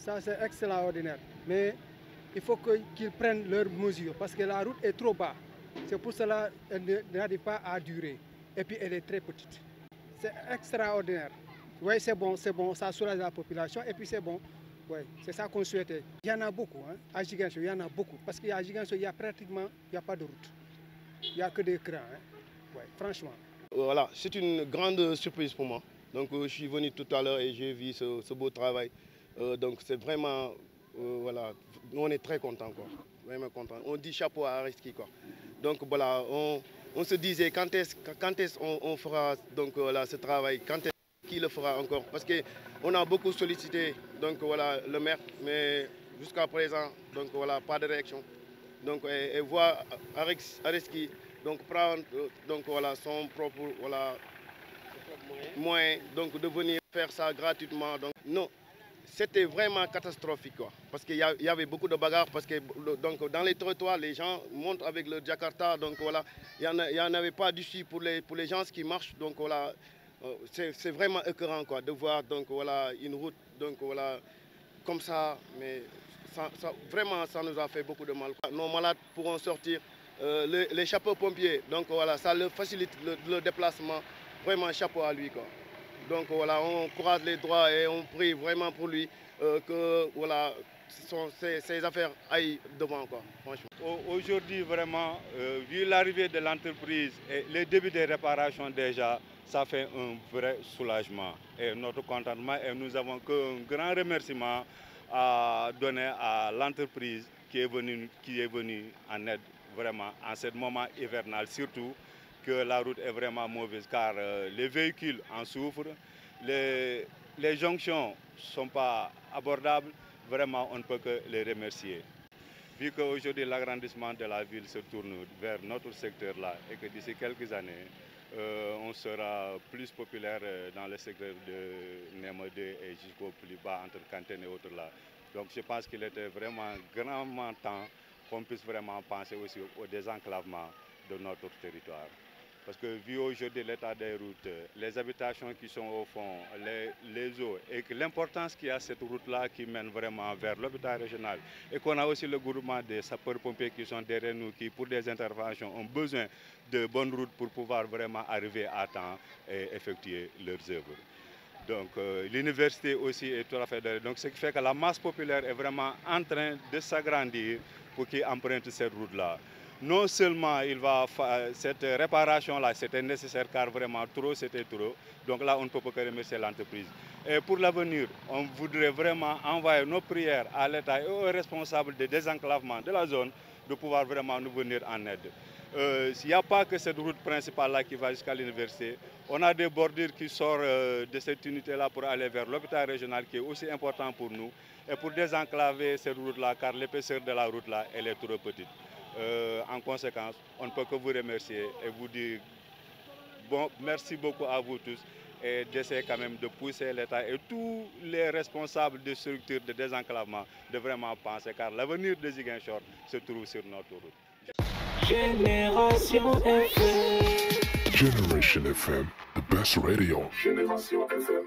ça c'est extraordinaire. Mais il faut qu'ils prennent leurs mesures parce que la route est trop bas. C'est pour cela qu'elle n'arrive pas à durer. Et puis elle est très petite. C'est extraordinaire. Oui, c'est bon, ça soulage la population et puis c'est bon. Oui, c'est ça qu'on souhaitait. Il y en a beaucoup, hein. À Ziguinchor, il y en a beaucoup. Parce qu'à Ziguinchor, il y a pratiquement pas de route. Il n'y a que des crans, hein. Ouais, franchement. Voilà, c'est une grande surprise pour moi. Donc je suis venu tout à l'heure et j'ai vu ce beau travail. Donc c'est vraiment, voilà, on est très contents, quoi. Vraiment contents. On dit chapeau à Areski, quoi. Donc voilà, on se disait quand est-ce on fera donc, voilà, ce travail, quand est-ce qui le fera encore. Parce qu'on a beaucoup sollicité donc, voilà, le maire, mais jusqu'à présent, donc, voilà, pas de réaction. Donc, et voir Areski donc, prendre donc, voilà, son propre voilà, moyen donc, de venir faire ça gratuitement. Donc, non, c'était vraiment catastrophique, quoi. Parce qu'il y avait beaucoup de bagarres, parce que donc, dans les trottoirs, les gens montent avec le Jakarta, donc voilà, il n'y en avait pas d'issue pour les gens qui marchent, donc voilà, c'est vraiment écœurant, quoi, de voir donc, voilà, une route donc, voilà, comme ça, mais vraiment ça nous a fait beaucoup de mal. Nos malades pourront sortir, les chapeaux pompiers, donc voilà, ça leur facilite le déplacement, vraiment chapeau à lui, quoi. Donc voilà, on croise les doigts et on prie vraiment pour lui que voilà, ces affaires aillent devant, quoi, franchement. Aujourd'hui, vraiment, vu l'arrivée de l'entreprise et les débuts des réparations déjà, ça fait un vrai soulagement et notre contentement. Et nous avons qu'un grand remerciement à donner à l'entreprise qui est venue en aide vraiment en ce moment hivernal, surtout que la route est vraiment mauvaise car les véhicules en souffrent, les jonctions ne sont pas abordables, vraiment on ne peut que les remercier. Vu qu'aujourd'hui l'agrandissement de la ville se tourne vers notre secteur là et que d'ici quelques années, on sera plus populaire dans le secteur de Néma 2 et jusqu'au plus bas entre Kantène et autres là. Donc je pense qu'il était vraiment grandement temps qu'on puisse vraiment penser aussi au désenclavement de notre territoire. Parce que vu aujourd'hui l'état des routes, les habitations qui sont au fond, les eaux, et que l'importance qu'il y a cette route-là qui mène vraiment vers l'hôpital régional, et qu'on a aussi le groupement des sapeurs-pompiers qui sont derrière nous, qui pour des interventions ont besoin de bonnes routes pour pouvoir vraiment arriver à temps et effectuer leurs œuvres. Donc l'université aussi est tout à fait derrière. Donc ce qui fait que la masse populaire est vraiment en train de s'agrandir pour qu'ils empruntent cette route-là. Non seulement cette réparation-là, c'était nécessaire car vraiment trop, c'était trop. Donc là, on ne peut pas que remercier l'entreprise. Et pour l'avenir, on voudrait vraiment envoyer nos prières à l'État et aux responsables de désenclavement de la zone de pouvoir vraiment nous venir en aide. Il n'y a pas que cette route principale-là qui va jusqu'à l'université. On a des bordures qui sortent de cette unité-là pour aller vers l'hôpital régional qui est aussi important pour nous. Et pour désenclaver cette route-là, car l'épaisseur de la route-là, elle est trop petite. En conséquence, on ne peut que vous remercier et vous dire bon, merci beaucoup à vous tous et d'essayer quand même de pousser l'État et tous les responsables des structures de désenclavement de vraiment penser car l'avenir de Ziguinchor se trouve sur notre route. Génération FM. Generation FM, the best radio. Génération FM.